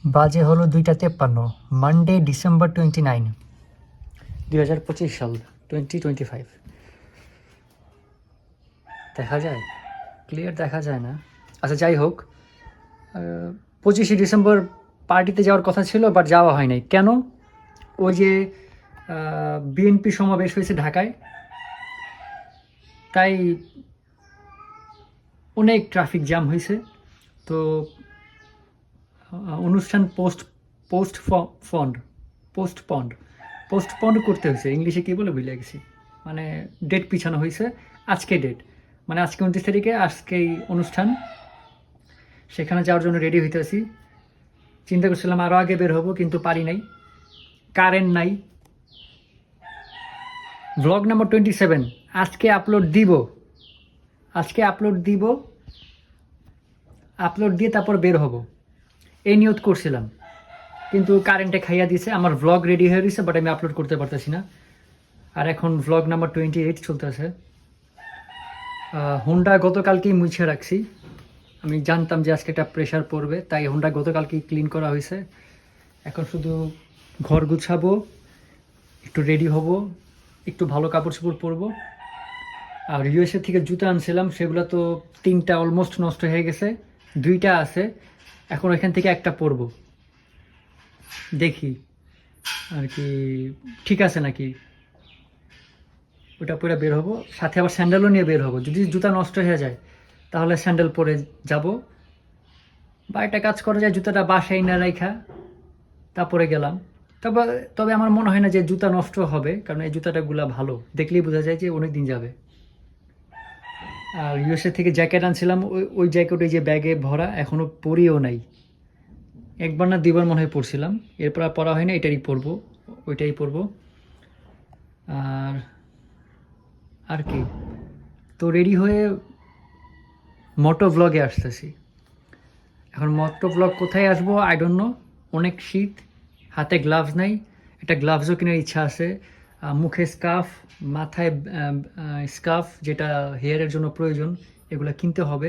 বাজে হলো 2টা 53, মানডে ডিসেম্বর 29, 2025 সাল, 2025। দেখা যায়, ক্লিয়ার দেখা যায় না। আচ্ছা যাই হোক, 25শে ডিসেম্বর পার্টিতে যাওয়ার কথা ছিল, বাট যাওয়া হয় নাই। কেন? ওই যে বিএনপি সমাবেশ হয়েছে ঢাকায়, তাই অনেক ট্রাফিক জ্যাম হয়েছে। তো অনুষ্ঠান পোস্টপন্ড করতে হয়েছে। ইংলিশে কী বলে ভুলে গেছি, মানে ডেট পিছানো হয়েছে। আজকে ডেট, মানে আজকে 29 তারিখে আজকেই অনুষ্ঠান। সেখানে যাওয়ার জন্য রেডি হইতেছি। চিন্তা করছিলাম আরও আগে বের হবো, কিন্তু পারি নাই, কারেন্ট নাই। ব্লগ নাম্বার 27 আজকে আপলোড দিব। আপলোড দিয়ে তারপর বের হব, এই নিয়ত করছিলাম। কিন্তু কারেন্টে খাইয়া দিয়েছে, আমার ভ্লগ রেডি হয়ে গেছে, বাট আমি আপলোড করতে পারতেছি না। আর এখন ভ্লগ নাম্বার 28 চলতেছে। হোন্ডা গতকালকেই মুছে রাখছি। আমি জানতাম যে আজকে একটা প্রেশার পড়বে, তাই হোন্ডা গতকালকেই ক্লিন করা হয়েছে। এখন শুধু ঘর গুছাবো, একটু রেডি হব, একটু ভালো কাপড় চোপড় পরবো। আর ইউএসএ থেকে জুতা আনছিলাম, সেগুলো তো 3টা অলমোস্ট নষ্ট হয়ে গেছে, 2টা আছে। এখন ওইখান থেকে একটা পরবো, দেখি আর কি ঠিক আছে নাকি। ওটা পরে বের হবো, সাথে আবার স্যান্ডেলও নিয়ে বের হবো। যদি জুতা নষ্ট হয়ে যায় তাহলে স্যান্ডেল পরে যাব, বা একটা কাজ করা যায়, জুতাটা বাসায় না রাখা তারপরে গেলাম। তবে তবে আমার মনে হয় না যে জুতা নষ্ট হবে, কারণ এই জুতাটাগুলো ভালো, দেখলেই বোঝা যায় যে অনেক দিন যাবে। আর ইউএসএ থেকে জ্যাকেট আনছিলাম, ওই জ্যাকেট ওই যে ব্যাগে ভরা, এখনও পরিও নাই। একবার না 2বার মনে হয় পরছিলাম, এরপর আর পরা হয় না। এটাই পরবো, ওইটাই পরবো। আর আর কি, তো রেডি হয়ে মোটো ভ্লগে আসতেছি। এখন মোটো ভ্লগ কোথায় আসবো আই ডোন্ট নো। অনেক শীত, হাতে গ্লাভস নাই, একটা গ্লাভসও কেনার ইচ্ছা আছে। মুখে স্কার্ফ, মাথায় স্কার্ফ, যেটা হেয়ারের জন্য প্রয়োজন, এগুলো কিনতে হবে।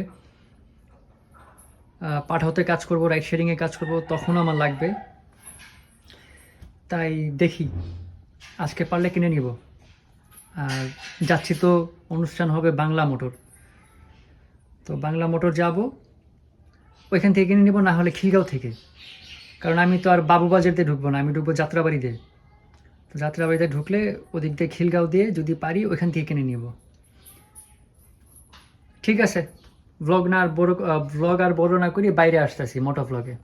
পাঠাতে কাজ করব, রাইড শেয়ারিংয়ে কাজ করব, তখন আমার লাগবে। তাই দেখি, আজকে পারলে কিনে নিব। আর যাচ্ছি তো, অনুষ্ঠান হবে বাংলা মোটর, তো বাংলা মোটর যাব, ওইখান থেকে কিনে নিব, না হলে খিলগাঁও থেকে। কারণ আমি তো আর বাবুবাজারতে ঢুকবো না, আমি ঢুকবো যাত্রাবাড়িতে। তো যাত্রাবাড়িতে ঢুকলে ওদিক দিয়ে খিলগাঁও দিয়ে যদি পারি ওইখান থেকে কিনে নিব। ঠিক আছে, ভ্লগ আর বড় না করি, বাইরে আসতেছি মোটো ভ্লগে।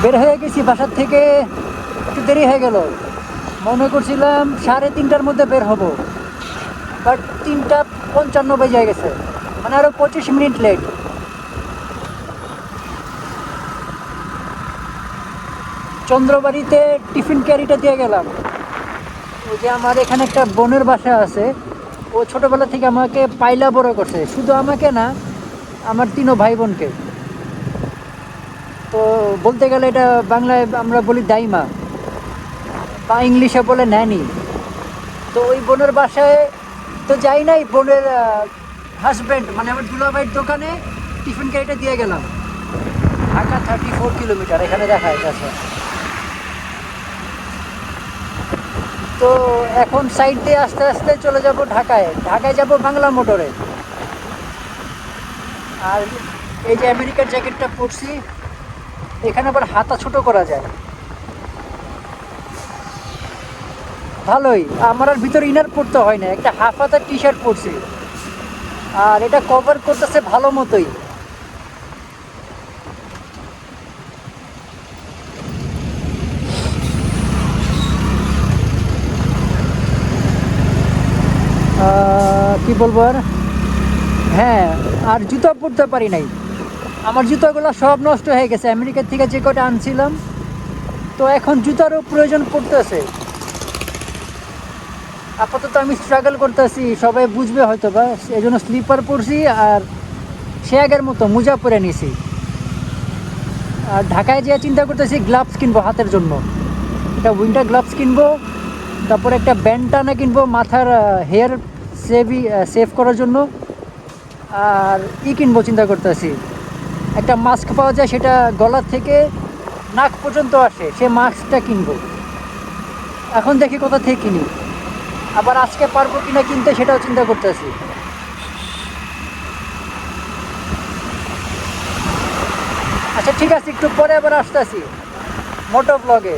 বের হয়ে গেছি বাসার থেকে, একটু দেরি হয়ে গেল। মনে করছিলাম 3:30টার মধ্যে বের হব, বাট 3টা 55 বেজে গেছে, মানে আরও 25 মিনিট লেট। চন্দ্রবাড়িতে টিফিন ক্যারিটা দিয়ে গেলাম। ওই যে আমার এখানে একটা বোনের বাসা আছে, ও ছোটোবেলা থেকে আমাকে পাইলা বড় করছে, শুধু আমাকে না, আমার 3 ভাই বোনকে। তো বলতে গেলে এটা বাংলায় আমরা বলি দাইমা, বা ইংলিশে বলে ন্যানি। তো ওই বোনের বাসায় তো যাই নাই, বোনের হাজব্যান্ড মানে আমার দুলাভাইয়ের দোকানে টিফিন ক্যারিটা দিয়ে গেলাম। ঢাকা 34 কিলোমিটার, এখানে দেখা যাচ্ছে। তো এখন সাইড দিয়ে আস্তে আস্তে চলে যাব ঢাকায় যাব বাংলা মোটরে। আর এই যে আমেরিকার জ্যাকেটটা পরছি, এখানে আবার হাতা ছোট করা যায়, ভালোই। আমার আর ভিতরে ইনার পরতে হয় না, একটা হাফ হাতার টি শার্ট পরছি, আর এটা কভার করতেছে ভালো মতোই। কি বলবো আর, হ্যাঁ, আর জুতো পরতে পারি নাই। আমার জুতোগুলো সব নষ্ট হয়ে গেছে আমেরিকা থেকে যে কটা আনছিলাম। তো এখন জুতারও প্রয়োজন পড়তেছে। আপাতত আমি স্ট্রাগল করতেছি, সবাই বুঝবে হয়তো বা, এই জন্য স্লিপার পরছি, আর সে আগের মতো মোজা পরে নিছি। আর ঢাকায় যেয়ে চিন্তা করতেছি গ্লাভস কিনবো হাতের জন্য, একটা উইন্টার গ্লাভস কিনবো, তারপর একটা ব্যান্ডটানা কিনবো মাথার হেয়ার সেভ করার জন্য। আর কিনবো চিন্তা করতেছি, একটা মাস্ক পাওয়া যায়, সেটা গলা থেকে নাক পর্যন্ত আসে, সে মাস্কটা কিনবো। এখন দেখি কোথা থেকে কিনি, আবার আজকে পারবো কিনা কিনতে সেটাও চিন্তা করতেছি। আচ্ছা ঠিক আছে, একটু পরে আবার আসতেছি মোটো ব্লগে।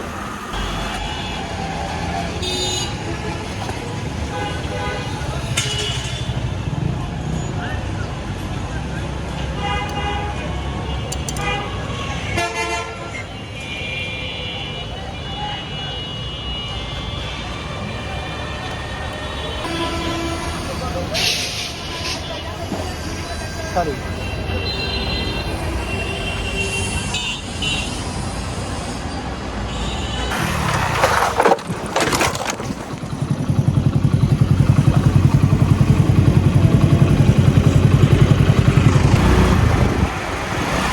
সরি,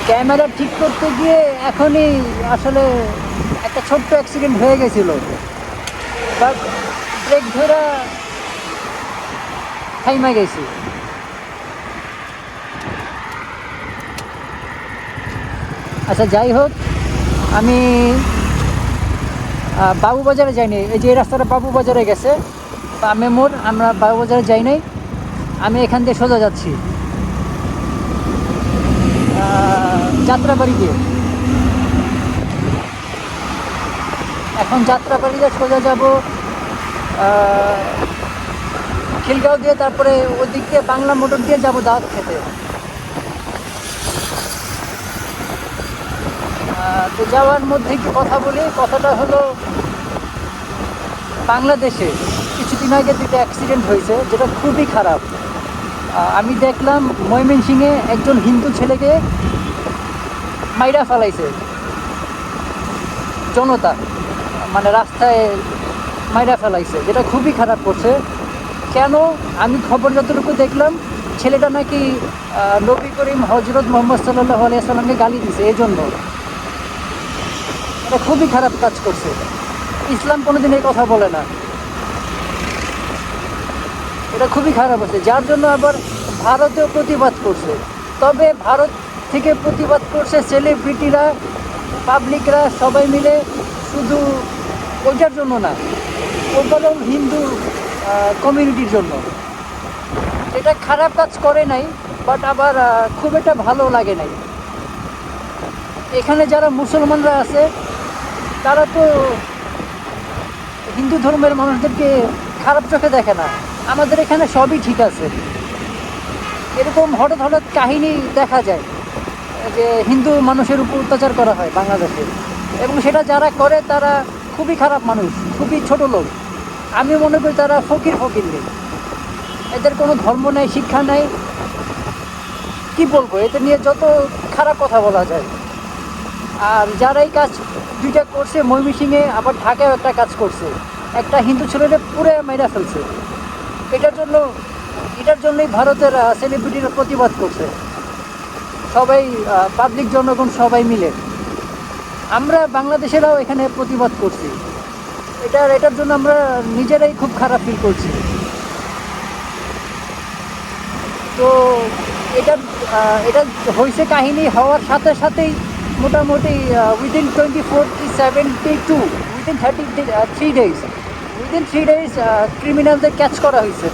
ক্যামেরা ঠিক করতে গিয়ে এখনই আসলে একটা ছোট্ট অ্যাক্সিডেন্ট হয়ে গেছিল, বাট ব্রেক ধরে থাইমা গেছি। আচ্ছা যাই হোক, আমি বাবুবাজারে যাইনি, এই যে এই রাস্তাটা বাবুবাজারে গেছে বা মেমোর, আমরা বাবুবাজারে যাই নাই, আমি এখান দিয়ে সোজা যাচ্ছি যাত্রাবাড়ি দিয়ে। এখন যাত্রাবাড়ি দিয়ে সোজা যাব খিলগাঁও দিয়ে, তারপরে ওদিক দিয়ে বাংলা মোটর দিয়ে যাব দাওয়াত খেতে। তো যাওয়ার মধ্যে কি কথা বলি, কথাটা হলো বাংলাদেশে কিছুদিন আগে দুটো অ্যাক্সিডেন্ট হয়েছে, যেটা খুবই খারাপ। আমি দেখলাম ময়মনসিংহে একজন হিন্দু ছেলেকে মাইরা ফেলাইছে জনতা, মানে রাস্তায় মাইরা ফেলাইছে, যেটা খুবই খারাপ করছে। কেন? আমি খবর যতটুকু দেখলাম, ছেলেটা নাকি নবী করিম হজরত মোহাম্মদ সাল্লাল্লাহু আলাইহি সাল্লামকে গালি দিছে, এই জন্য। এটা খুবই খারাপ কাজ করছে। ইসলাম কোনোদিন এই কথা বলে না, এটা খুবই খারাপ হচ্ছে, যার জন্য আবার ভারতেও প্রতিবাদ করছে। তবে ভারত থেকে প্রতিবাদ করছে সেলিব্রিটিরা, পাবলিকরা সবাই মিলে, শুধু ওইটার জন্য না, ওভারঅল হিন্দু কমিউনিটির জন্য। এটা খারাপ কাজ করে নাই, বাট আবার খুব একটা ভালো লাগে নাই। এখানে যারা মুসলমানরা আছে তারা তো হিন্দু ধর্মের মানুষদেরকে খারাপ চোখে দেখে না। আমাদের এখানে সবই ঠিক আছে। এরকম হঠাৎ হঠাৎ কাহিনী দেখা যায় যে হিন্দু মানুষের উপর অত্যাচার করা হয় বাংলাদেশে, এবং সেটা যারা করে তারা খুবই খারাপ মানুষ, খুবই ছোট লোক। আমি মনে করি তারা ফকির নেই, এদের কোনো ধর্ম নেই, শিক্ষা নেই, কি বলবো, এদের নিয়ে যত খারাপ কথা বলা যায়। আর যারা এই কাজ দুইটা করছে, ময়মনসিংহে আবার ঢাকায় একটা কাজ করছে, একটা হিন্দু ছেলেকে পুরো মেরে ফেলছে। এটার জন্যই ভারতের সেলিব্রিটিরা প্রতিবাদ করছে, সবাই পাবলিক জনগণ সবাই মিলে। আমরা বাংলাদেশেরাও এখানে প্রতিবাদ করছি, এটার জন্য আমরা নিজেরাই খুব খারাপ ফিল করছি। তো এটা হয়েছে, কাহিনী হওয়ার সাথে সাথেই মোটামুটি উইদিন 24 to 72, উইদিন 3 days ক্রিমিনালদের ক্যাচ করা হয়েছে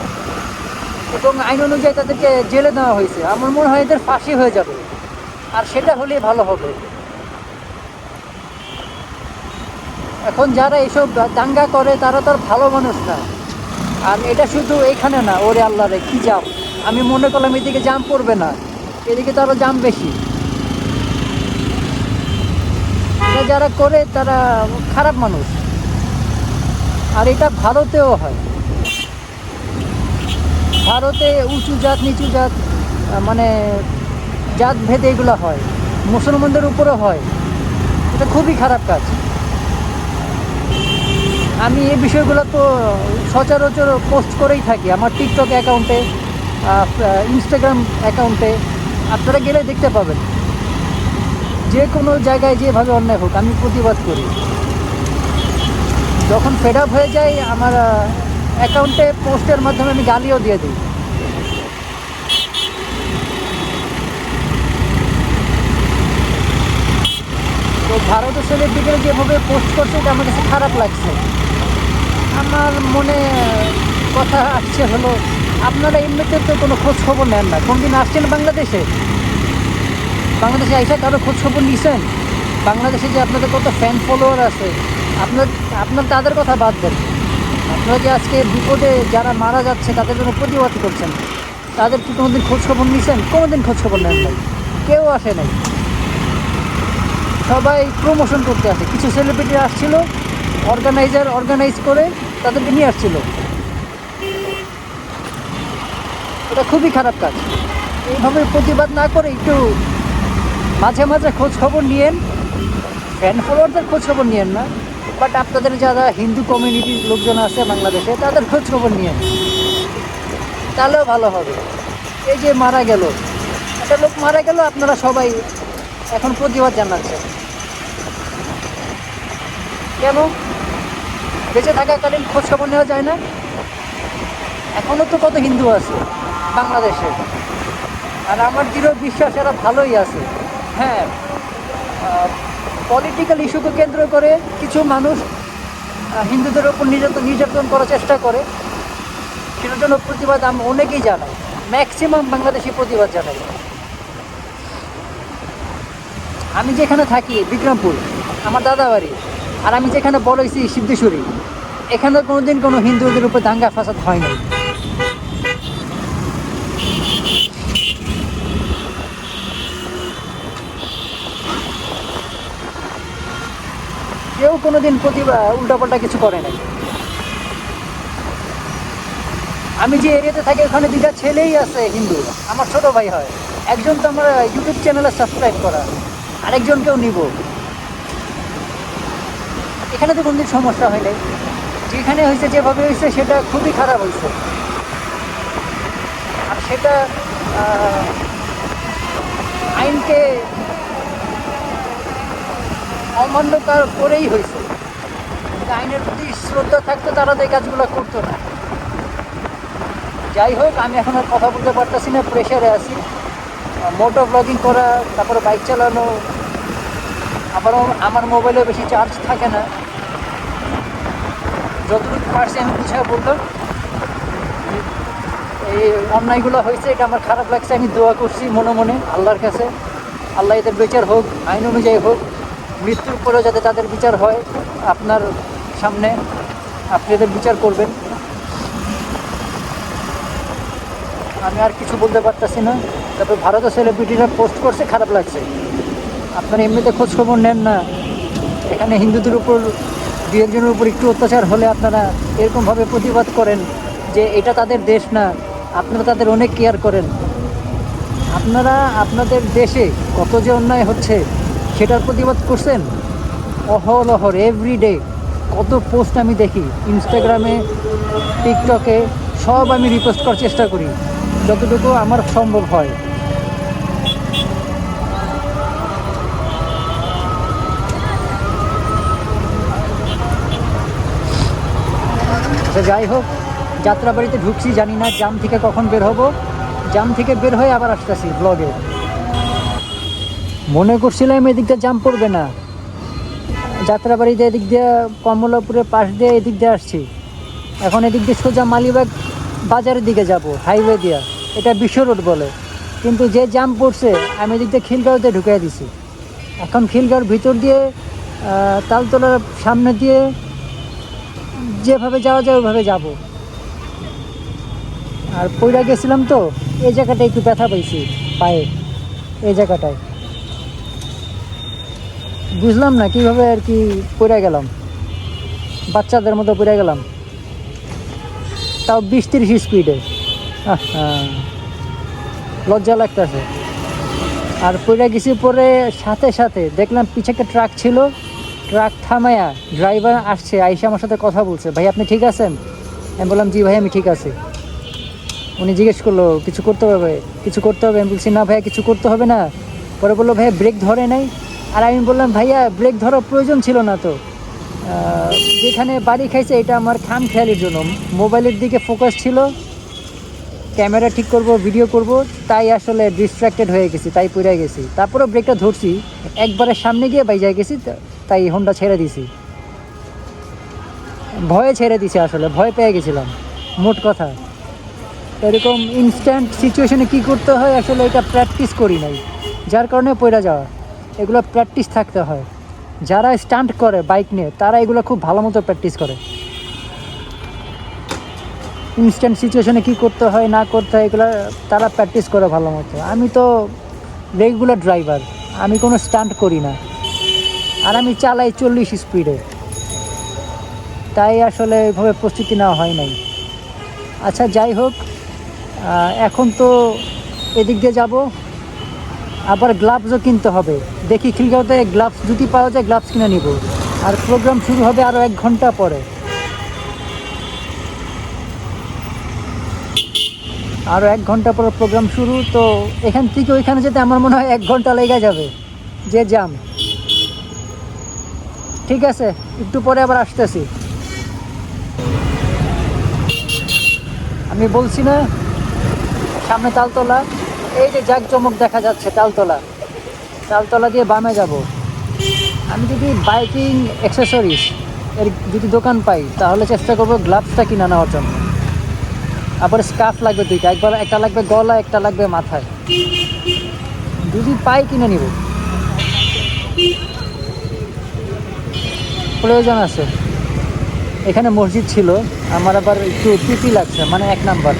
এবং আইন অনুযায়ী তাদেরকে জেলে দেওয়া হয়েছে। আমার মনে হয় এদের ফাঁসি হয়ে যাবে, আর সেটা হলেই ভালো হবে। এখন যারা এইসব দাঙ্গা করে তারা তো আর ভালো মানুষ না। আর এটা শুধু এখানে না, ওরে আল্লাহ রে কি জাম! আমি মনে করলাম এদিকে জাম পড়বে না, এদিকে তো আরও জাম বেশি। এটা যারা করে তারা খারাপ মানুষ। আর এটা ভারতেও হয়, ভারতে উঁচু জাত নিচু জাত, মানে জাত ভেদে এগুলো হয়, মুসলমানদের উপরও হয়। এটা খুবই খারাপ কাজ। আমি এই বিষয়গুলো তো সচরাচর পোস্ট করেই থাকি আমার টিকটক অ্যাকাউন্টে, ইনস্টাগ্রাম অ্যাকাউন্টে, আপনারা গেলে দেখতে পাবেন। যে কোনো জায়গায় যেভাবে অন্যায় হোক আমি প্রতিবাদ করি। যখন ফেড আপ হয়ে যায় আমার অ্যাকাউন্টে পোস্টের মাধ্যমে আমি গালিও দিয়ে দিই। ভারতের সেলিব্রিটিরা যেভাবে পোস্ট করছে এটা আমার কাছে খারাপ লাগছে। আমার মনে কথা আসছে হলো, আপনারা এমনিতে তো কোনো খোঁজ খবর নেন না। কোনদিন আসছেন বাংলাদেশে? বাংলাদেশে আইসা কারো খোঁজ খবর নিছেন? বাংলাদেশে যে আপনাদের কত ফ্যান ফলোয়ার আছে, আপনার আপনার তাদের কথা বাদ দেন। আপনারা যে আজকে বিপদে যারা মারা যাচ্ছে তাদের জন্য প্রতিবাদ করছেন, তাদের কি কোনোদিন খোঁজ খবর নিছেন? কোনোদিন খোঁজ খবর নেন নাই, কেউ আসে নাই। সবাই প্রমোশন করতে আসে। কিছু সেলিব্রিটি আসছিল, অর্গানাইজ করে তাদেরকে নিয়ে আসছিল। এটা খুবই খারাপ কাজ। এইভাবে প্রতিবাদ না করে একটু মাঝে মাঝে খোঁজ খবর নিয়েন। ফ্যান ফলোয়ারদের খোঁজ খবর নিয়েন না, বাট আপনাদের যারা হিন্দু কমিউনিটির লোকজন আছে বাংলাদেশে তাদের খোঁজ খবর নিয়েন, তাহলেও ভালো হবে। এই যে মারা গেল, একটা লোক মারা গেল, আপনারা সবাই এখন প্রতিবাদ জানাচ্ছেন কেন? বেঁচে থাকাকালীন খোঁজ খবর নেওয়া যায় না? এখনও তো কত হিন্দু আছে বাংলাদেশে, আর আমার দৃঢ় বিশ্বাস এরা ভালোই আছে। হ্যাঁ, পলিটিক্যাল ইস্যুকে কেন্দ্র করে কিছু মানুষ হিন্দুদের ওপর নির্যাতন করার চেষ্টা করে, সেটার জন্য প্রতিবাদ আমি অনেকেই জানাই, ম্যাক্সিমাম বাংলাদেশি প্রতিবাদ জানাই। আমি যেখানে থাকি বিক্রমপুর, আমার দাদা বাড়ি, আর আমি যেখানে বড় হয়েছি সিদ্ধেশ্বরী, এখানে কোনোদিন কোনো হিন্দুদের উপর দাঙ্গা ফাসাদ হয় নাই। কেউ কোনোদিন উল্টাপাল্টা কিছু করে নাই। আমি যে এরিয়াতে থাকি ওখানে দুইটা ছেলেই আছে হিন্দু, আমার ছোট ভাই হয়। একজন তো আমার ইউটিউব চ্যানেলে সাবস্ক্রাইব করা, আরেকজনকেও নিব। এখানে তো কোনোদিন সমস্যা হয় নাই। যেখানে হয়েছে, যেভাবে হয়েছে সেটা খুবই খারাপ হয়েছে, আর সেটা আইনকে অমান্য করেই হয়েছে। আইনের প্রতি শ্রদ্ধা থাকতো তারা তো এই কাজগুলো করতো না। যাই হোক, আমি এখন আর কথা বলতে পারতেছি না, প্রেশারে আছি। মোটো ব্লগিং করা, তারপরে বাইক চালানো, আবারও আমার মোবাইলে বেশি চার্জ থাকে না। যতটুকু পারছি আমি বুঝে বললাম। এই অন্যায়গুলো হয়েছে, এটা আমার খারাপ লাগছে। আমি দোয়া করছি মনে মনে আল্লাহর কাছে, আল্লাহ এদের বিচার হোক, আইন অনুযায়ী হোক। মৃত্যুর পরেও যাতে তাদের বিচার হয়, আপনার সামনে আপনি এদের বিচার করবেন। আমি আর কিছু বলতে পারতেছি না। তারপর ভারতের সেলিব্রিটিরা পোস্ট করছে, খারাপ লাগছে। আপনারা এমনিতে খোঁজ খবর নেন না। এখানে হিন্দুদের উপর দু একজনের উপর একটু অত্যাচার হলে আপনারা এরকমভাবে প্রতিবাদ করেন যে এটা তাদের দেশ না। আপনারা তাদের অনেক কেয়ার করেন। আপনারা আপনাদের দেশে কত যে অন্যায় হচ্ছে সেটার প্রতিবাদ করছেন অহরহ, এভরিডে। কত পোস্ট আমি দেখি ইনস্টাগ্রামে, টিকটকে, সব আমি রিপোস্ট করার চেষ্টা করি যতটুকু আমার সম্ভব হয়। যাই হোক, যাত্রাবাড়িতে ঢুকছি, জানি না জাম থেকে কখন বের হব। জাম থেকে বের হয়ে আবার আসতেছি ব্লগে। মনে করছিলাম এদিক দিয়ে জাম পড়বে না, যাত্রাবাড়িতে এদিক দিয়ে কমলাপুরের পাশ দিয়ে এদিক দিয়ে আসছি। এখন এদিক দিয়ে সোজা মালিবাগ বাজারের দিকে যাব, হাইওয়ে দিয়া, এটা বিশ্ব রোড বলে। কিন্তু যে জাম পড়ছে, আমি এদিক দিয়ে খিলগাঁওতে ঢুকিয়ে দিছি। এখন খিলগাঁওর ভিতর দিয়ে তালতলার সামনে দিয়ে যেভাবে যাওয়া যায় ওইভাবে যাব। আর পইরা গেছিলাম তো, এই জায়গাটায় একটু ব্যথা পাইছি পায়ে, এই জায়গাটায়। বুঝলাম না কীভাবে আর কি পইরা গেলাম, বাচ্চাদের মতো পইরা গেলাম, তাও 20-30 স্পিডে। লজ্জা লাগতেছে। আর পইরা গেছি, পরে সাথে সাথে দেখলাম পিছে একটা ট্রাক ছিল, ট্রাক থামায়া ড্রাইভার আসছে, আইসে আমার সাথে কথা বলছে, ভাই আপনি ঠিক আছেন? আমি বললাম জি ভাই আমি ঠিক আছি। উনি জিজ্ঞেস করলো কিছু করতে হবে, কিছু করতে হবে? আমি বলছি না ভাইয়া কিছু করতে হবে না। পরে বললো ভাইয়া ব্রেক ধরে নাই। আর আমি বললাম ভাইয়া ব্রেক ধরার প্রয়োজন ছিল না তো, যেখানে বাড়ি খাইছে এটা আমার খামখেয়ালির জন্য, মোবাইলের দিকে ফোকাস ছিল, ক্যামেরা ঠিক করব, ভিডিও করব, তাই আসলে ডিস্ট্র্যাক্টেড হয়ে গেছি, তাই পড়ে গেছি। তারপরেও ব্রেকটা ধরছি, একবারে সামনে গিয়ে বাইজা গেছি, তাই হোন্ডা ছেড়ে দিছি। ভয়ে ছেড়ে দিছি, আসলে ভয় পেয়ে গেছিলাম মোট কথা। এরকম ইনস্ট্যান্ট সিচুয়েশনে কি করতে হয় আসলে এটা প্র্যাকটিস করি নাই, যার কারণে পড়ে যাওয়া। এগুলো প্র্যাকটিস থাকতে হয়। যারা স্টান্ট করে বাইক নিয়ে তারা এগুলো খুব ভালো মতো প্র্যাকটিস করে। ইনস্ট্যান্ট সিচুয়েশনে কী করতে হয় না করতে হয় এগুলো তারা প্র্যাকটিস করে ভালো মতো। আমি তো রেগুলার ড্রাইভার, আমি কোনো স্টান্ট করি না, আর আমি চালাই 40 স্পিডে, তাই আসলে এভাবে প্রস্তুতি নেওয়া হয় নাই। আচ্ছা যাই হোক, এখন তো এদিক দিয়ে যাব, আবার গ্লাভসও কিনতে হবে। দেখি খিলগাঁওতে গ্লাভস যদি পাওয়া যায় গ্লাভস কিনে নিব। আর প্রোগ্রাম শুরু হবে আরও 1 ঘন্টা পরে, আরও 1 ঘন্টা পর প্রোগ্রাম শুরু। তো এখান থেকে ওইখানে যেতে আমার মনে হয় 1 ঘন্টা লেগে যাবে, যে জ্যাম। ঠিক আছে, একটু পরে আবার আসতেছি। আমি বলছি না সামনে তালতলা, এই যে জাঁকজমক দেখা যাচ্ছে তালতলা, তালতলা দিয়ে বামে যাব। আমি যদি বাইকিং অ্যাক্সেসরিজ এর যদি দোকান পাই তাহলে চেষ্টা করবো গ্লাভসটা কিনে নেওয়ার জন্য। আবার স্কার্ফ লাগবে 2টা, একবার একটা লাগবে গলা, একটা লাগবে মাথায়। যদি পাই কিনে নিব, প্রয়োজন আছে। এখানে মসজিদ ছিল, আমার আবার একটু টুপি লাগছে, মানে 1 নাম্বার।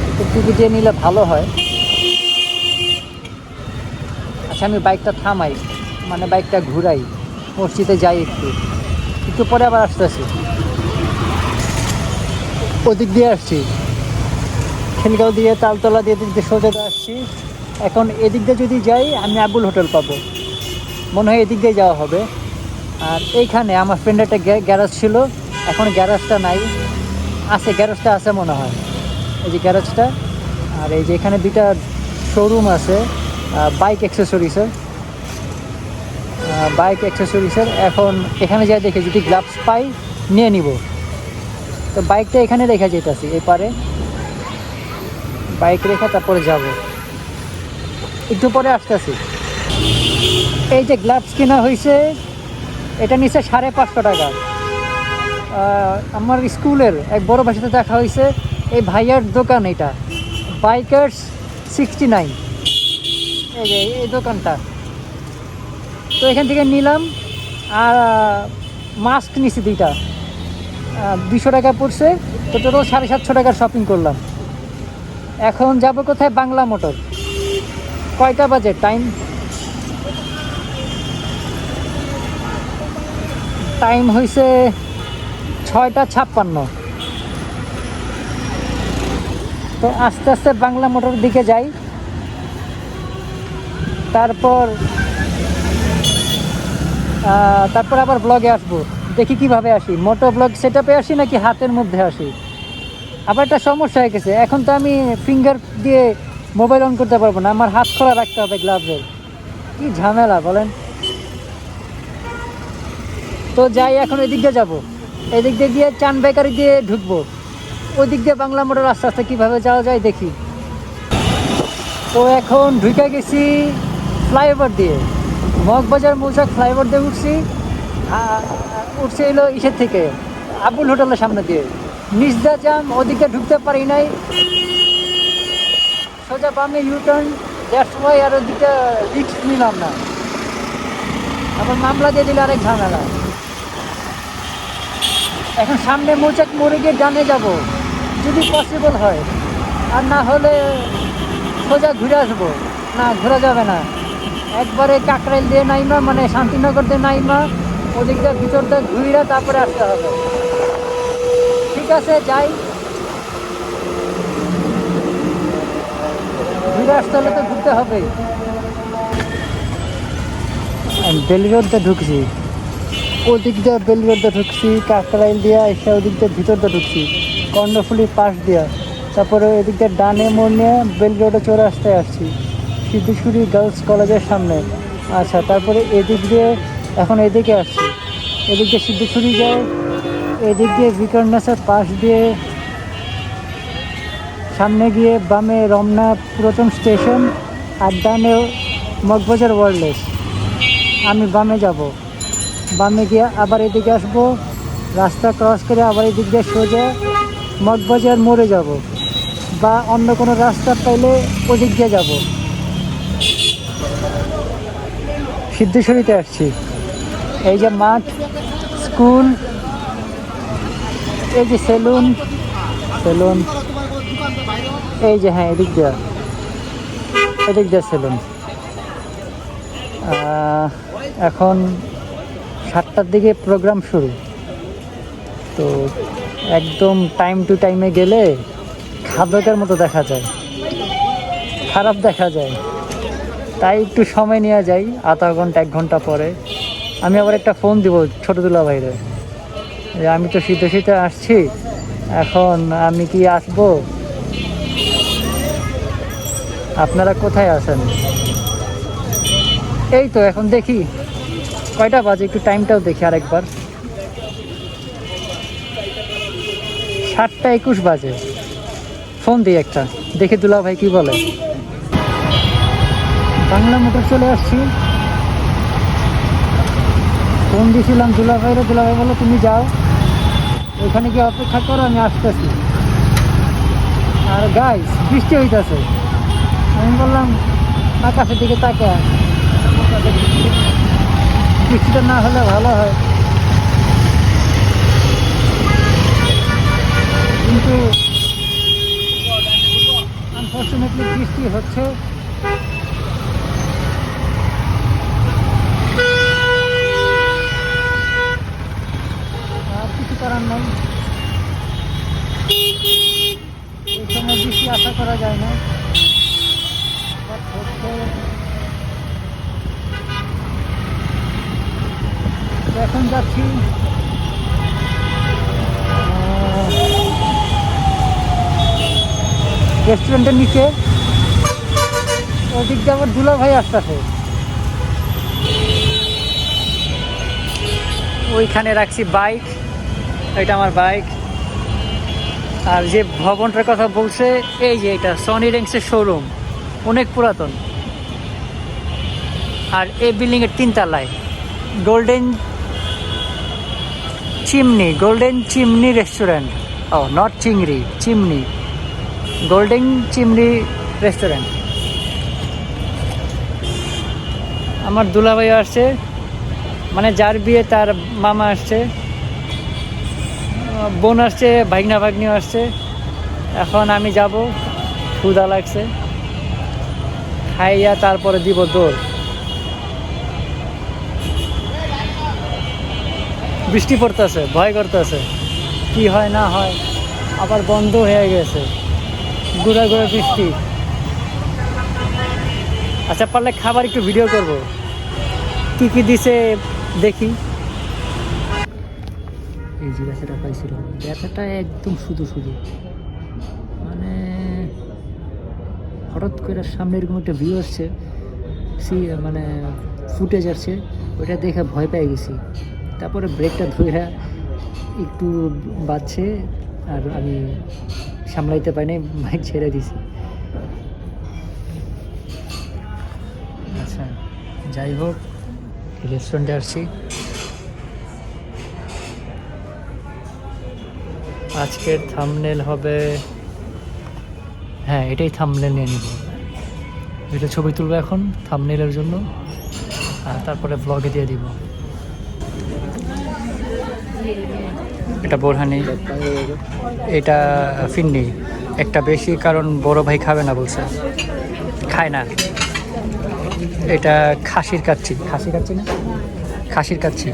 একটু টুপি দিয়ে নিলে ভালো হয়। আচ্ছা আমি বাইকটা থামাই, মানে বাইকটা ঘুরাই, মসজিদে যাই, একটু পরে আবার আসতেছি। ওদিক দিয়ে আসছি, খিলগাঁও দিয়ে তালতলা দিয়ে দিক দিয়ে সোজা আসছি। এখন এদিক দিয়ে যদি যাই আমি আবুল হোটেল পাবো, মনে হয় এদিক দিয়ে যাওয়া হবে। আর এইখানে আমার ফ্রেন্ডের একটা গ্যারেজ ছিল, এখন গ্যারেজটা নাই, আছে গ্যারেজটা আছে মনে হয়, এই যে গ্যারেজটা। আর এই যে এখানে 2টা শোরুম আছে বাইক অ্যাক্সেসরিজের। এখন এখানে যাই দেখে যদি গ্লাভস পাই নিয়ে নিব। তো বাইকটা এখানে রেখে যেতেছি, এপারে বাইক রেখে তারপরে যাব, একটু পরে আসতেছি। এই যে গ্লাভস কেনা হয়েছে, এটা নিচ্ছে 550 টাকা। আমার স্কুলের এক বড় ভাইয়ের সাথে দেখা হয়েছে, এই ভাইয়ার দোকান, এটা বাইকার্স 69, এই যে এই দোকানটা। তো এখান থেকে নিলাম, আর মাস্ক নিছি 2টা, 200 টাকা পড়ছে। তো টোটাল 750 টাকার শপিং করলাম। এখন যাব কোথায়? বাংলা মোটর। কয়টা বাজে? টাইম হয়েছে 6টা 56। তো আস্তে আস্তে বাংলা মোটর দিকে যাই, তারপর আবার ব্লগে আসবো। দেখি কিভাবে আসি, মোটো ব্লগ সেটআপে আসি নাকি হাতের মধ্যে আসি। আবার একটা সমস্যা হয়ে গেছে, এখন তো আমি ফিঙ্গার দিয়ে মোবাইল অন করতে পারবো না, আমার হাত খোলা রাখতে হবে গ্লাভসের। কি ঝামেলা বলেন। তো যাই, এখন এদিক দিয়ে যাবো, এদিক দিয়ে গিয়ে চান বেকারি দিয়ে ঢুকবো, ওই দিক দিয়ে বাংলা মোটর আস্তে আস্তে কীভাবে যাওয়া যায় দেখি। তো এখন ঢুকে গেছি ফ্লাইওভার দিয়ে, মগবাজার মৌচাক ফ্লাইওভার দিয়ে উঠছে এলো ইসের থেকে আবুল হোটেলের সামনে দিয়ে। নিচদা জাম, ওদিকে ঢুকতে পারি নাই, সোজা বামে ইউটার্ন, দ্যাটস ওয়াই আর ওদিকে রিস্ক নিলাম না, আবার মামলা দিয়ে দিলে আরেক ঝামেলা। এখন সামনে মৌচাক মোড়ে গিয়ে ডানে যাব যদি পসিবল হয়, আর না হলে সোজা ঘুরে আসবো। না, ঘোরা যাবে না, একবারে কাকরাইল দিয়ে নাইমা, মানে শান্তিনগর দিয়ে নাইমা, ওদিকটা ভিতরটা ঘুরে তারপরে আসতে হবে। ঠিক আছে যাই, ঘুরে আসতে হলে তো ঘুরতে হবে। বেলি রোডটা ঢুকছি, ওদিক দিয়ে বেলি রোডটা ঢুকছি, কাকরাইল দিয়া এসে ওদিক দিয়ে ভিতরটা ঢুকছি, কর্ণফুলি পাশ দিয়া, তারপরে ওদিক দিয়ে ডানে মোড় নিয়ে বেলি রোডে চলে আসছি সিদ্ধেশ্বরী গার্লস কলেজের সামনে। আচ্ছা, তারপরে এদিক দিয়ে এখন এদিকে আসছি, এদিক দিয়ে সিদ্ধেশ্বরী যায়, এদিক দিয়ে বিকর্ণাসের পাশ দিয়ে সামনে গিয়ে বামে রমনা পুরাতন স্টেশন, আর ডানে মগবাজার ওয়ারলেস। আমি বামে যাব, বামে গিয়ে আবার এদিকে আসবো, রাস্তা ক্রস করে আবার এদিক দিয়ে সোজা মগবাজার মোড়ে যাব, বা অন্য কোনো রাস্তা পাইলে ওদিক দিয়ে যাব। সিদ্ধেশ্বরীতে আসছি। এই যে মাঠ, স্কুল, এই যে সেলুন, এই যে হ্যাঁ এদিক দিয়ে সেলুন। এখন 7টার দিকে প্রোগ্রাম শুরু, তো একদম টাইম টু টাইমে গেলে খাদ্যটার মতো দেখা যায়, খারাপ দেখা যায়, তাই একটু সময় নেওয়া যায়, আধা ঘন্টা 1 ঘন্টা পরে। আমি আবার একটা ফোন দিব ছোটো দুলা ভাইরে, যে আমি তো শীতে আসছি, এখন আমি কি আসবো, আপনারা কোথায় আছেন? এই তো এখন দেখি কয়টা বাজে, একটু টাইমটাও দেখি আরেকবার। 7টা 21 বাজে। ফোন দিই একটা, দেখি দুলা ভাই কি বলে। বাংলা মোটর চলে আসছি, ফোন দিয়েছিলাম দুলা ভাইরে, দুলা ভাই বলো তুমি যাও, ওইখানে গিয়ে অপেক্ষা করো, আমি আসতেছি। আর গাইস বৃষ্টি হইতেছে, আমি বললাম আকাশের দিকে তাকা, বৃষ্টিটা না হলে ভালো হয়, কিন্তু আনফর্চুনেটলি বৃষ্টি হচ্ছে। আর কিছু করার নাই, এই সময় বৃষ্টি আশা করা যায় না। এখন যাচ্ছি রেস্টুরেন্টের নিচে, ওদিক দিয়ে আবার দুলা ভাই আসতেছে, ওইখানে রাখছি বাইক, এটা আমার বাইক। আর যে ভবনটার কথা বলছে, এই যে এটা সনি রেংসের শোরুম, অনেক পুরাতন। আর এই বিল্ডিংয়ের 3 তলায় গোল্ডেন চিমনি রেস্টুরেন্ট, ও নট চিংড়ি, চিমনি, গোল্ডেন চিমনি রেস্টুরেন্ট। আমার দুলাভাই আসছে, মানে যার বিয়ে তার মামা আসছে, বোন আসছে, ভাগ্নিও আসছে। এখন আমি যাব, ক্ষুধা লাগছে, খাইয়া তারপরে দিব দৌড়। বৃষ্টি পড়তেছে, ভয় করতেছে কি হয় না হয়, আবার বন্ধ হয়ে গেছে, গুড়া বৃষ্টি। আচ্ছা পারলে খাবার একটু ভিডিও করব, কি কি দিছে দেখি। এই যে ব্যথাটা পাইছিল, ব্যথাটা একদম শুধু মানে হঠাৎ করে সামনে এরকম একটা ভিউ আসছে, মানে ফুটেজ আসছে, ওইটা দেখে ভয় পেয়ে গেছি। তারপরে ব্রেকটা ধরে একটু বাজছে, আর আমি সামলাইতে পারিনি, বাইক ছেড়ে দিছি। আচ্ছা যাই হোক, রেস্টুরেন্টে আসছি। আজকের থাম্বনেল হবে, হ্যাঁ এটাই থাম্বনেল নিয়ে নিব, এটা ছবি তুলবো এখন থাম্বনেলের জন্য, আর তারপরে ব্লগে দিয়ে দিব। এটা বোরহানি, এটা ফিন্নি, একটা বেশি, কারণ বড় ভাই খাবে না বলছে, খায় না। এটা খাসির কাচ্চি না, খাসির কাচ্চি।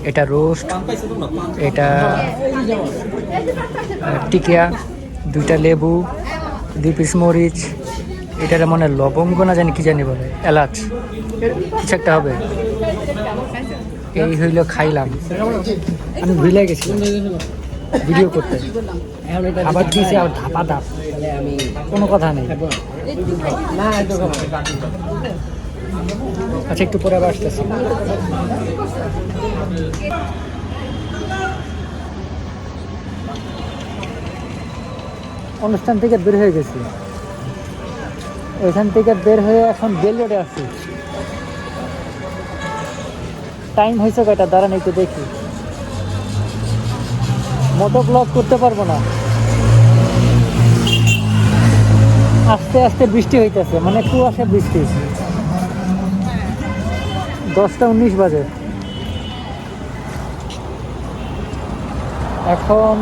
এটা রোস্ট, এটা টিকিয়া, 2টা লেবু, 2 পিস মরিচ, এটার মনে লবঙ্গ না জানি কি জানি বলে, এলাচ কিছু একটা হবে। এই হইল খাইলাম, আমি ভুলে গেছি ভিডিও করতে, আবার দিয়েছি আর ধাপা ধাপ, কোনো কথা নেই। আচ্ছা একটু পরে আবার আসতেছি। অনুষ্ঠান থেকে বের হয়ে গেছি, ওইখান থেকে বের হয়ে এখন বেল রোডে আসছি। টাইম হয়েছে কয়টা, দাঁড়ান একটু দেখি। মোটো ব্লগ করতে পারবো না, আস্তে আস্তে বৃষ্টি হইতেছে, মানে কুয়াশা বৃষ্টি। 10টা 19 বাজে এখন।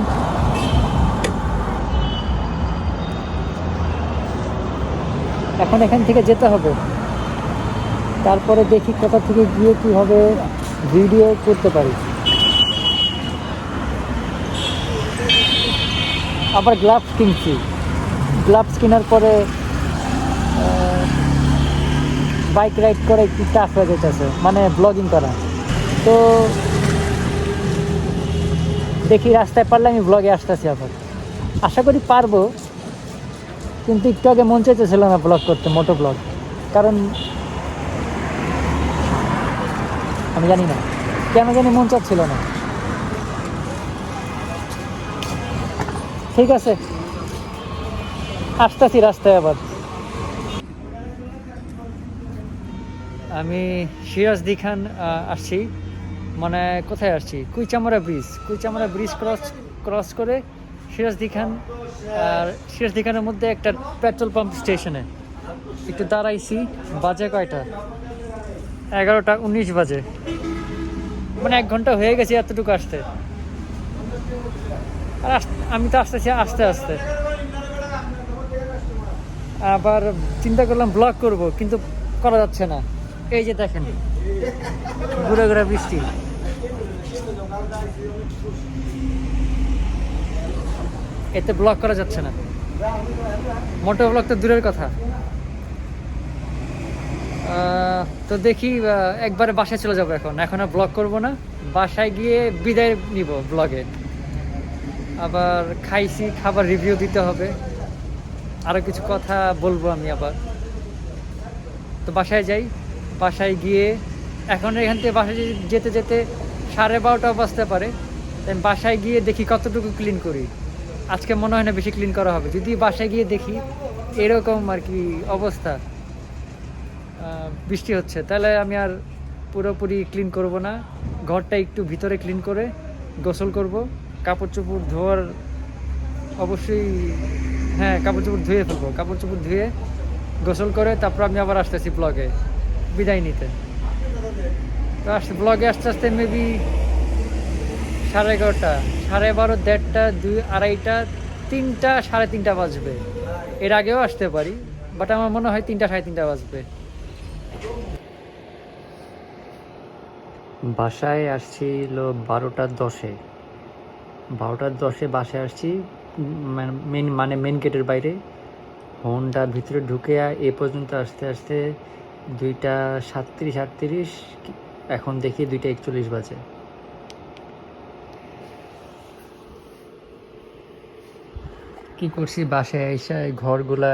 এখন এখান থেকে যেতে হবে, তারপরে দেখি কোথা থেকে গিয়ে কীভাবে ভিডিও করতে পারি। আবার গ্লাভস কিনছি, গ্লাভস কেনার পরে বাইক রাইড করে একটু টাফ হয়ে যেতেছে, মানে ব্লগিং করা। তো দেখি রাস্তায় পারলে আমি ব্লগে আসতেছি আবার, আশা করি পারবো। কিন্তু একটু আগে মন চাইতেছিল না ব্লগ করতে, মোটো ব্লগ, কারণ আমি জানি না কেন জানি মন চাচ্ছিল না। ঠিক আছে, আসতেছি রাস্তায় আবার। আমি সিরাজদি খান আসছি, মানে কোথায় আসছি, কুইচামরা ব্রিজ ক্রস করে সিরাজদি খান। আর সিরাজদি খানের মধ্যে একটা পেট্রোল পাম্প স্টেশনে একটু দাঁড়াইছি। বাজে কয়টা, 11টা 19 বাজে, মানে 1 ঘন্টা হয়ে গেছে এতটুকু আসতে। আর আমি তো আসতেছি আস্তে আস্তে। আবার চিন্তা করলাম ব্লগ করব, কিন্তু করা যাচ্ছে না। এই যে দেখেন ঘুরে ঘুরে বৃষ্টি, এতে ব্লগ করা যাচ্ছে না। মোটো ব্লগ তো দূরের কথা। তো দেখি একবারে বাসায় চলে যাবো। এখন আর ব্লগ করব না, বাসায় গিয়ে বিদায় নিব ব্লগে। আবার খাইছি, খাবার রিভিউ দিতে হবে, আরও কিছু কথা বলবো আমি আবার। তো বাসায় যাই, বাসায় গিয়ে এখন এখান থেকে বাসায় যেতে যেতে 12:30 বাজতে পারে। তাই বাসায় গিয়ে দেখি কতটুকু ক্লিন করি। আজকে মনে হয় না বেশি ক্লিন করা হবে, যদি বাসায় গিয়ে দেখি এরকম আর কি অবস্থা, বৃষ্টি হচ্ছে, তাহলে আমি আর পুরোপুরি ক্লিন করব না। ঘরটা একটু ভিতরে ক্লিন করে গোসল করব, কাপড় চোপড় ধোয়ার অবশ্যই, হ্যাঁ কাপড় চোপড় ধুয়ে ফেলবো, কাপড় চোপড় ধুয়ে গোসল করে তারপর আমি আবার আসতেছি ব্লগে বিদায় নিতে। তো ব্লগে আস্তে আস্তে মেবি 11:30, 12:30, 1:30, 2, 2:30, 3টা 3:30 বাজবে। এর আগেও আসতে পারি, বাট আমার মনে হয় 3টা 3:30 বাজবে। বাসায় আসছিল 12:10, 12:10 বাসায় আসছি। মেন গেটের বাইরে হর্নটার ভিতরে ঢুকে এ পর্যন্ত আসতে আসতে 2টা 37, 38, এখন দেখি 2টা 41 বাজে। কি করছি, বাসায় এসে ঘরগুলা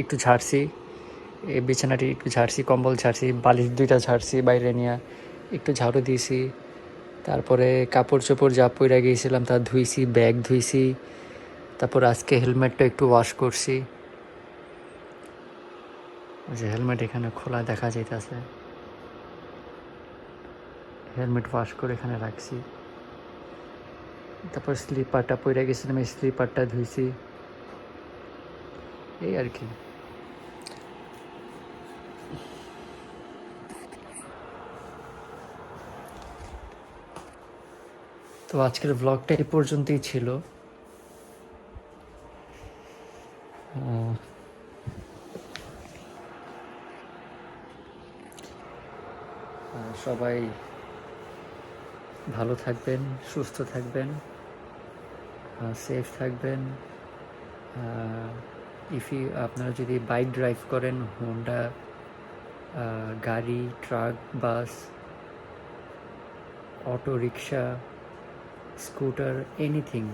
একটু ঝাড়ছি, এই বিছানাটি একটু ঝাড়ছি, কম্বল ঝাড়ছি, বালিশ 2টা ঝাড়ছি, বাইরে নিয়ে একটু ঝাড়ু দিয়েছি। তারপরে কাপড় চোপড় যা পইরা গিয়েছিলাম তা ধুইছি, ব্যাগ ধুইছি। তারপর আজকে হেলমেটটা একটু ওয়াশ করছি, যে হেলমেট এখানে খোলা দেখা যাইতেছে, হেলমেট ওয়াশ করে এখানে রাখছি। তারপর স্লিপারটা পইরা গেছিলাম, এই স্লিপারটা ধুইছি, এই আর কি। তো আজকের ব্লগটা এই পর্যন্তই ছিল। সবাই ভালো থাকবেন, সুস্থ থাকবেন, সেফ থাকবেন। আপনারা যদি বাইক ড্রাইভ করেন, হোন্ডা গাড়ি, truck, bus, auto rickshaw, scooter, anything,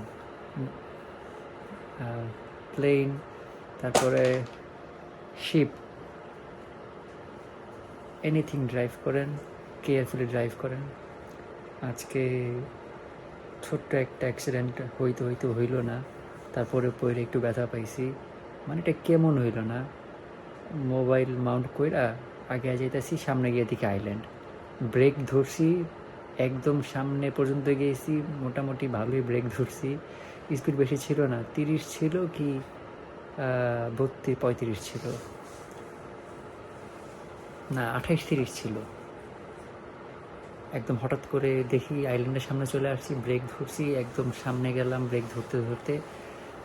plane, তারপরে শিপ, এনিথিং ড্রাইভ করেন, কেয়ারফুলি ড্রাইভ করেন। আজকে ছোট্ট একটা অ্যাক্সিডেন্ট হইতে হইল না, তারপরে পরে একটু ব্যথা পাইছি, মানে এটা কেমন হইল না, মোবাইল মাউন্ট কইরা আগে যাইতেছি, সামনে গিয়ে দেখি আইল্যান্ড, ব্রেক ধরছি, একদম সামনে পর্যন্ত গিয়েছি, মোটামুটি ভালোই ব্রেক ধরছি, স্পিড বেশি ছিল না, 30 ছিল কি 32-35 ছিল, না 28-30 ছিল। একদম হঠাৎ করে দেখি আইল্যান্ডের সামনে চলে আসছি, ব্রেক ধরছি, একদম সামনে গেলাম ব্রেক ধরতে ধরতে,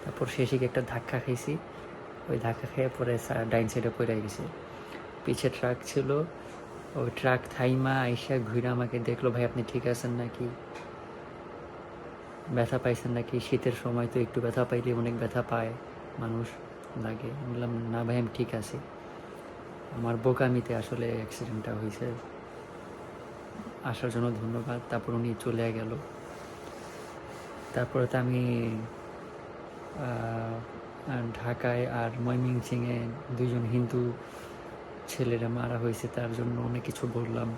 তারপর শেষে গিয়ে একটা ধাক্কা খাইছি, ওই ধাক্কা খেয়ে পরে ডাইন সাইডে পড়ে গেছে। পিছে ট্রাক ছিল, ওই ট্রাক থাইমা আইসা ঘুরে আমাকে দেখলো, ভাই আপনি ঠিক আছেন নাকি, ব্যথা পাইছেন নাকি, শীতের সময় তো একটু ব্যথা পাইলে অনেক ব্যথা পায় মানুষ, লাগে। বললাম না ভাই আমি ঠিক আছি, আমার বোকামিতে আসলে অ্যাক্সিডেন্টটা হয়েছে, আসার জন্য ধন্যবাদ। তারপর উনি চলে গেল। তারপরে তো আমি ঢাকায় আর ময়মনসিংহে 2জন হিন্দু ছেলেরা মারা হয়েছে, তার জন্য অনেক কিছু বললাম,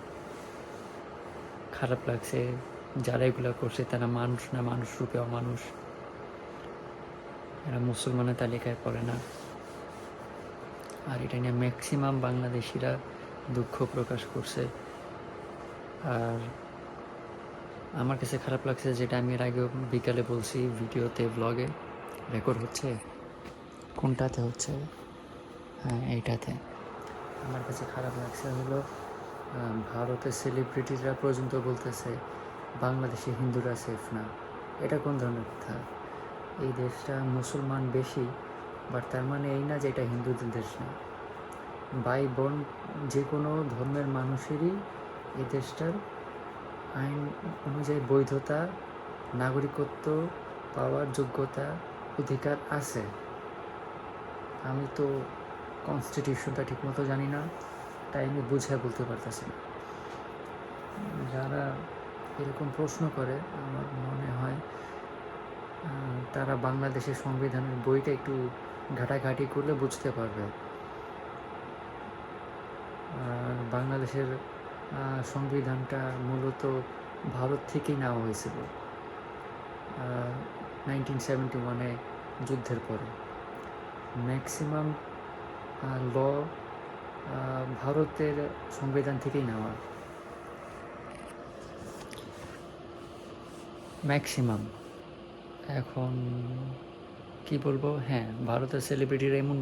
খারাপ লাগছে। যারা এগুলো করছে তারা মানুষ না, মানুষ রূপে অমানুষ, এরা মুসলমানের তালিকায় পড়ে না। আর এটা নিয়ে ম্যাক্সিমাম বাংলাদেশিরা দুঃখ প্রকাশ করছে। আর আমার কাছে খারাপ লাগছে, যেটা আমি এর আগেও বিকালে বলছি ভিডিওতে, ব্লগে রেকর্ড হচ্ছে, কোনটাতে হচ্ছে, হ্যাঁ এইটাতে। আমার কাছে খারাপ লাগছে হলো ভারতের সেলিব্রিটিরা পর্যন্ত বলতেছে বাংলাদেশে হিন্দুরা সেফ না। এটা কোন ধরনের কথা? এই দেশটা মুসলমান বেশি, বাট তার মানে এই না যে এটা হিন্দুদের দেশ না। ভাই বোন যে কোনো ধর্মের মানুষেরই এই দেশটার আইন অনুযায়ী বৈধতা, নাগরিকত্ব পাওয়ার যোগ্যতা, অধিকার আছে। আমি তো কনস্টিটিউশনটা ঠিকমতো জানি না, তাই আমি বুঝে বলতে পারতেছি না। যারা এরকম প্রশ্ন করে আমার মনে হয় তারা বাংলাদেশের সংবিধানের বইটা একটু ঘাটাঘাটি করলে বুঝতে পারবে। আর বাংলাদেশের সংবিধানটা মূলত ভারত থেকেই নেওয়া হয়েছিল 1971-এ যুদ্ধের পরে। ম্যাক্সিমাম ল ভারতের সংবিধান থেকেই নেওয়া, ম্যাক্সিমাম। এখন কি বলবো, হ্যাঁ ভারতের সেলিব্রিটিরা এমন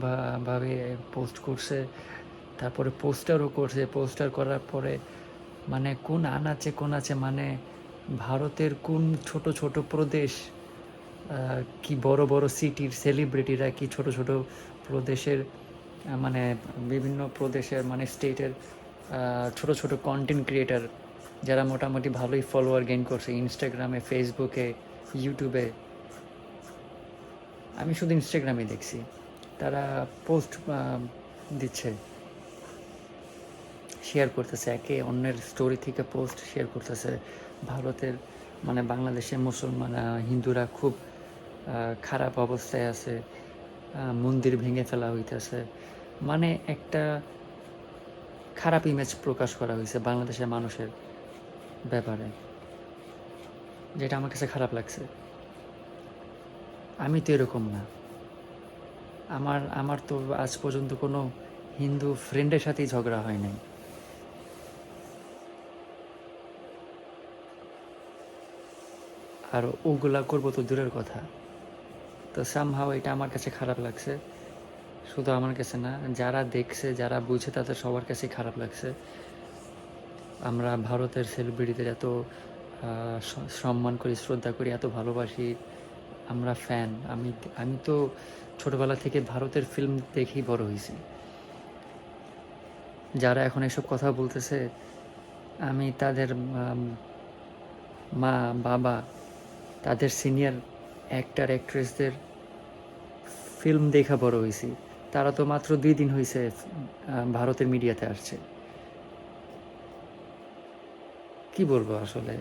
ভাবে পোস্ট করছে, তারপরে পোস্টারও করছে, পোস্টার করার পরে মানে কোন আছে, মানে ভারতের কোন ছোট ছোট প্রদেশ, কি বড় বড় সিটির সেলিব্রিটিরা কি ছোট ছোট প্রদেশের, মানে বিভিন্ন প্রদেশের মানে স্টেটের ছোট ছোট কন্টেন্ট ক্রিয়েটার, যারা মোটামুটি ভালোই ফলোয়ার গেইন করছে ইনস্টাগ্রামে, ফেসবুকে, ইউটিউবে। আমি শুধু ইনস্টাগ্রামে দেখছি তারা পোস্ট দিচ্ছে, শেয়ার করতেছে, একে অন্যের স্টোরি থেকে পোস্ট শেয়ার করতেছে। ভারতের মানে বাংলাদেশের মুসলমান হিন্দুরা খুব খারাপ অবস্থায় আছে, মন্দির ভেঙে ফেলা হইতেছে, মানে একটা খারাপ ইমেজ প্রকাশ করা হয়েছে বাংলাদেশের মানুষের ব্যাপারে, যেটা আমার কাছে খারাপ লাগছে। আমি তো এরকম না, আমার তো আজ পর্যন্ত কোনো হিন্দু ফ্রেন্ডের সাথেই ঝগড়া হয় নাই। আর ওগুলা করবো তো দূরের কথা। তো সামহাও এটা আমার কাছে খারাপ লাগছে, শুধু আমার কাছে না, যারা দেখছে যারা বুঝে তাদের সবার কাছে খারাপ লাগছে। আমরা ভারতের সেলিব্রিটিদের এত সম্মান করি, শ্রদ্ধা করি, এত ভালোবাসি, আমরা ফ্যান। আমি তো ছোটবেলা থেকে ভারতের ফিল্ম দেখেই বড় হয়েছি। যারা এখন এসব কথা বলতেছে, আমি তাদের মা বাবা, তাদের সিনিয়র অ্যাক্টর অ্যাক্ট্রেসদের ফিল্ম দেখা বড় হয়েছি। তারা তো মাত্র 2 দিন হয়েছে ভারতের মিডিয়াতে আসছে। কি বলবো আসলে,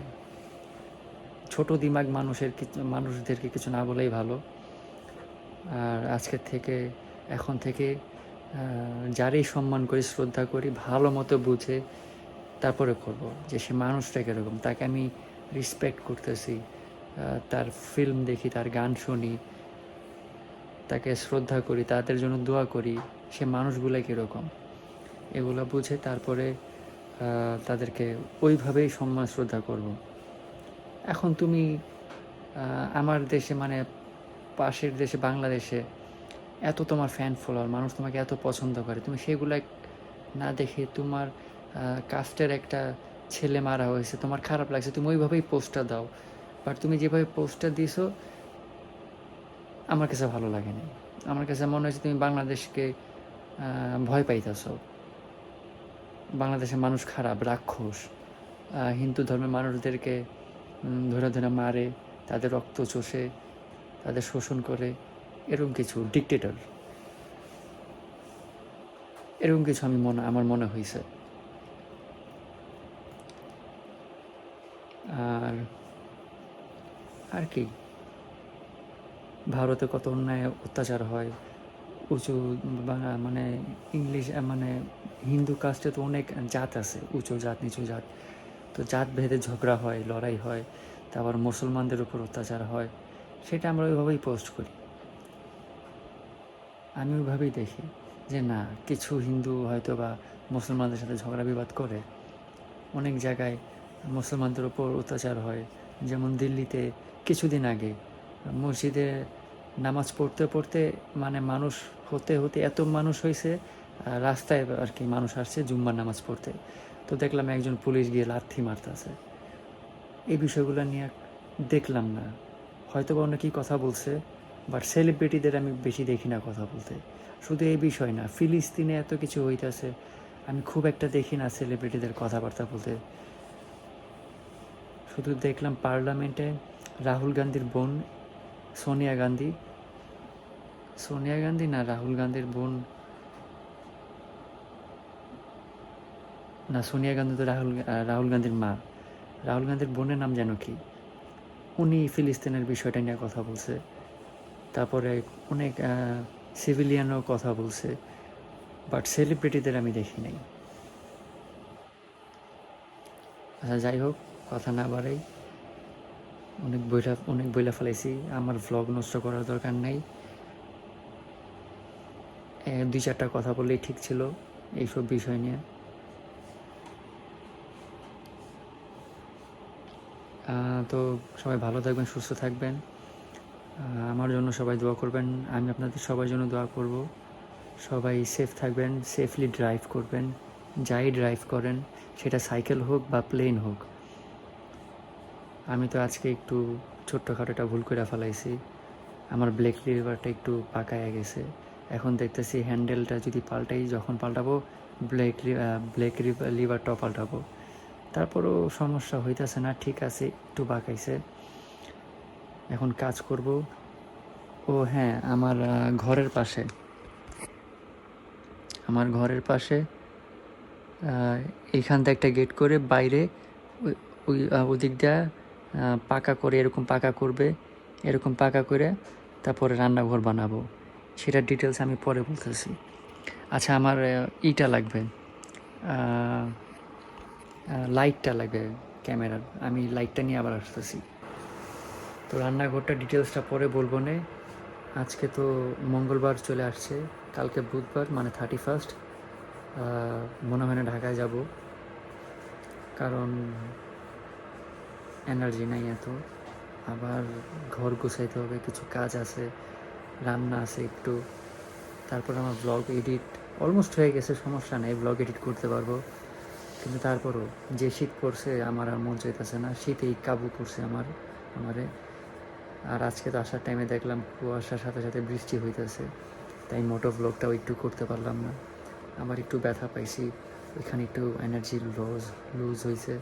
ছোট দিমাগ মানুষদেরকে কিছু না বলেই ভালো। আর এখন থেকে যারই সম্মান করি, শ্রদ্ধা করি, ভালো মতো বুঝে তারপরে করব যে সে মানুষটা কীরকম, তাকে আমি রেসপেক্ট করতেছি, তার ফিল্ম দেখি, তার গান শুনি, তাকে শ্রদ্ধা করি, তাদের জন্য দোয়া করি, সে মানুষগুলো কীরকম এগুলো বুঝে তারপরে তাদেরকে ওইভাবেই সম্মান শ্রদ্ধা করব। এখন তুমি আমার দেশে মানে পাশের দেশে বাংলাদেশে এত তোমার ফ্যান ফলোয়ার, মানুষ তোমাকে এত পছন্দ করে, তুমি সেগুলো না দেখে তোমার কাস্টের একটা ছেলে মারা হয়েছে, তোমার খারাপ লাগছে, তুমি ওইভাবেই পোস্টটা দাও। বাট তুমি যেভাবে পোস্টটা দিছো আমার কাছে ভালো লাগে না। আমার কাছে মনে হয়েছে তুমি বাংলাদেশকে ভয় পাইতেছ। বাংলাদেশের মানুষ খারাপ, রাক্ষস, হিন্দু ধর্মের মানুষদেরকে ধরে ধরে মারে, তাদের রক্ত চষে, তাদের শোষণ করে, এরকম কিছু ডিকটেটর, এরকম কিছু আমার মনে হয়েছে। আর আর কি, ভারতে কত অন্যায় অত্যাচার হয়, উঁচু মানে ইংলিশ মানে হিন্দু কাস্টে তো অনেক জাত আছে, উঁচু জাত নিচু জাত, তো জাত ভেদে ঝগড়া হয়, লড়াই হয়, তারপর মুসলমানদের উপর অত্যাচার হয়, সেটা আমরা ওইভাবেই পোস্ট করি। আমি ওইভাবেই দেখি যে না, কিছু হিন্দু হয়তো বা মুসলমানদের সাথে ঝগড়া বিবাদ করে, অনেক জায়গায় মুসলমানদের উপর অত্যাচার হয়। যেমন দিল্লিতে কিছুদিন আগে মসজিদে নামাজ পড়তে পড়তে মানে মানুষ হতে হতে এত মানুষ হয়েছে, রাস্তায় আর কি মানুষ আসছে জুম্মার নামাজ পড়তে, তো দেখলাম একজন পুলিশ গিয়ে লাথি মারতেছে। এই বিষয়গুলো নিয়ে দেখলাম না, হয়তো বা অনেকেই কথা বলছে, বাট সেলিব্রিটিদের আমি বেশি দেখি না কথা বলতে। শুধু এই বিষয় না, ফিলিস্তিনে এত কিছু হইতেছে, আমি খুব একটা দেখি না সেলিব্রিটিদের কথাবার্তা বলতে। শুধু দেখলাম পার্লামেন্টে রাহুল গান্ধীর বোন সোনিয়া গান্ধী না, রাহুল গান্ধীর বোন না, সোনিয়া গান্ধী তো রাহুল গান্ধীর মা, রাহুল গান্ধীর বোনের নাম যেন কি, উনি ফিলিস্তিনের বিষয়টা নিয়ে কথা বলছে। তারপরে অনেক সিভিলিয়ানও কথা বলছে, বাট সেলিব্রিটিদের আমি দেখি নাই। আচ্ছা যাই হোক, কথা না বাড়াই, অনেক বইলা ফেলাইছি, আমার ভ্লগ নষ্ট করার দরকার নাই। 2-4টা কথা বললেই ঠিক ছিল এইসব বিষয় নিয়ে। তো সবাই ভালো থাকবেন, সুস্থ থাকবেন, আমার জন্য সবাই দোয়া করবেন, আমি আপনাদের সবার জন্য দোয়া করব। সবাই সেফ থাকবেন, সেফলি ড্রাইভ করবেন, যাই ড্রাইভ করেন, সেটা সাইকেল হোক বা প্লেন হোক। আমি তো আজকে একটু ছোট্টখাটো একটা ভুল করে ফেলাইছি, আমার ব্রেক লিভারটা একটু পাকায় গেছে। এখন দেখতেছি হ্যান্ডেলটা যদি পাল্টাই, যখন পাল্টাবো ব্রেক লিভারটাও পাল্টাবো, তারপরও সমস্যা হইতেছে না, ঠিক আছে, একটু বাঁকাইছে, এখন কাজ করব। ও হ্যাঁ, আমার ঘরের পাশে এইখান থেকে একটা গেট করে বাইরে ওই ওদিক দিয়ে পাকা করে, এরকম পাকা করবে, এরকম পাকা করে তারপরে রান্নাঘর বানাবো, সেটা ডিটেলস আমি পরে বলতেছি। আচ্ছা, আমার ইটা লাগবে, লাইটটা লাগবে ক্যামেরার, আমি লাইটটা নিয়ে আবার আসতেছি। তো রান্নাঘরটা ডিটেলসটা পরে বলবো নে। আজকে তো মঙ্গলবার চলে আসছে, কালকে বুধবার মানে 31st, মনে হয় না ঢাকায় যাব, কারণ এনার্জি নাই এত, আবার ঘর গুছাইতে হবে, কিছু কাজ আছে, রান্না আছে একটু, তারপর আমার ব্লগ এডিট অলমোস্ট হয়ে গেছে, সমস্যা নেই, ব্লগ এডিট করতে পারবো। কিন্তু তারপরও যে শীত পড়ছে আমার আর মন চাইতেছে না, শীতেই কাবু করছে আমারে। আর আজকে তো আসার টাইমে দেখলাম কুয়াশার সাথে সাথে বৃষ্টি হইতেছে, তাই মোটো ব্লগটাও একটু করতে পারলাম না। আমার একটু ব্যথা পাইছি, ওইখানে একটু এনার্জি লুজ হয়েছে,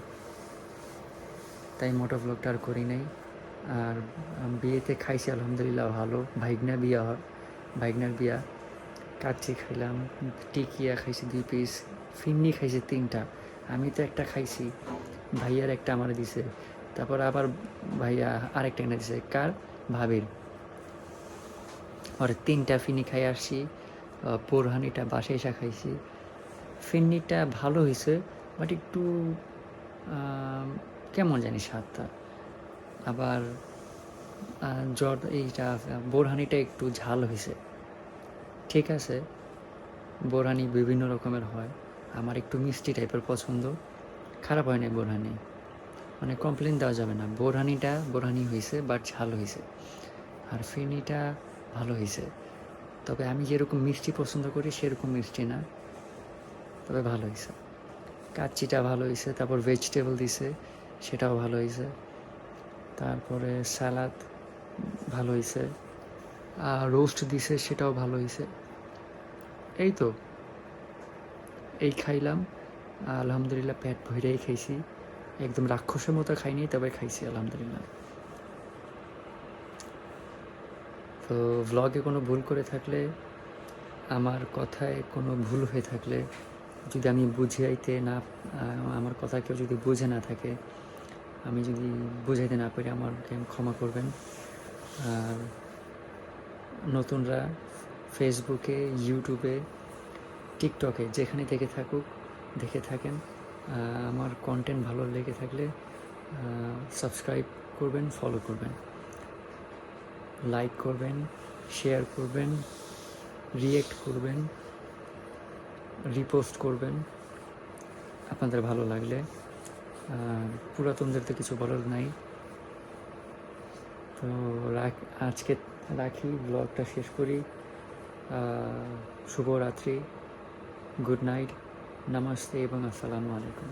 তাই মোটো ব্লগটা আর করি নাই। আর বিয়েতে খাইছি আলহামদুলিল্লাহ ভালো, ভাইগনার বিয়া, কাচ্চি খাইলাম, টিকিয়া খাইছি 2 পিস, ফিন্নি খাইছি 3টা, আমি তো একটা খাইছি, ভাইয়ার একটা আমার দিছে, তারপর আবার ভাইয়া আরেকটা এনে দিছে, কার, ভাবির। আর 3টা ফিন্নি খাই আসছি, পোরহানিটা বাসায় এসে খাইছি। ফিন্নিটা ভালো হয়েছে, বাট একটু কেমন জানি স্বাদটা। আবার এইটা বোরহানিটা একটু ঝাল হয়েছে। ঠিক আছে, বোরহানি বিভিন্ন রকমের হয়, আমার একটু মিষ্টি টাইপের পছন্দ। খারাপ হয় নাই বোরহানি, মানে কমপ্লেন দেওয়া যাবে না। বোরহানি হয়েছে, বাট ঝাল হয়েছে। আর ফেনিটা ভালো হয়েছে, তবে আমি যেরকম মিষ্টি পছন্দ করি সেরকম মিষ্টি না, তবে ভালো হয়েছে। কাচ্চিটা ভালো হয়েছে, তারপর ভেজিটেবল দিছে, সেটাও ভালো হয়েছে। তারপরে স্যালাদ ভালো হয়েছে, আর রোস্ট দিছে, সেটাও ভালো হয়েছে। এই তো, এই খাইলাম, আলহামদুলিল্লাহ পেট ভরেই খাইছি। একদম রাক্ষসের মতো খাইনি, তবে খাইছি আলহামদুলিল্লাহ। তো ভ্লগে কোনো ভুল করে থাকলে, আমার কথায় কোনো ভুল হয়ে থাকলে, যদি আমি বুঝাইতে না, আমার কথা কেউ যদি বুঝে না থাকে, আমি যদি বুঝাইতে না পারি, আমাকে ক্ষমা করবেন। আর নতুনরা ফেসবুকে, ইউটিউবে, টিকটকে যেখানে দেখে থাকেন, আমার কন্টেন্ট ভালো লেগে থাকলে সাবস্ক্রাইব করবেন, ফলো করবেন, লাইক করবেন, শেয়ার করবেন, রিয়েক্ট করবেন, রিপোস্ট করবেন আপনাদের ভালো লাগলে। পুরাতনদের তো কিছু বলার নাই। তো আজকে রাখি, ব্লগটা শেষ করি। শুভরাত্রি, গুড নাইট, নমস্তে এবং আসসালামু আলাইকুম।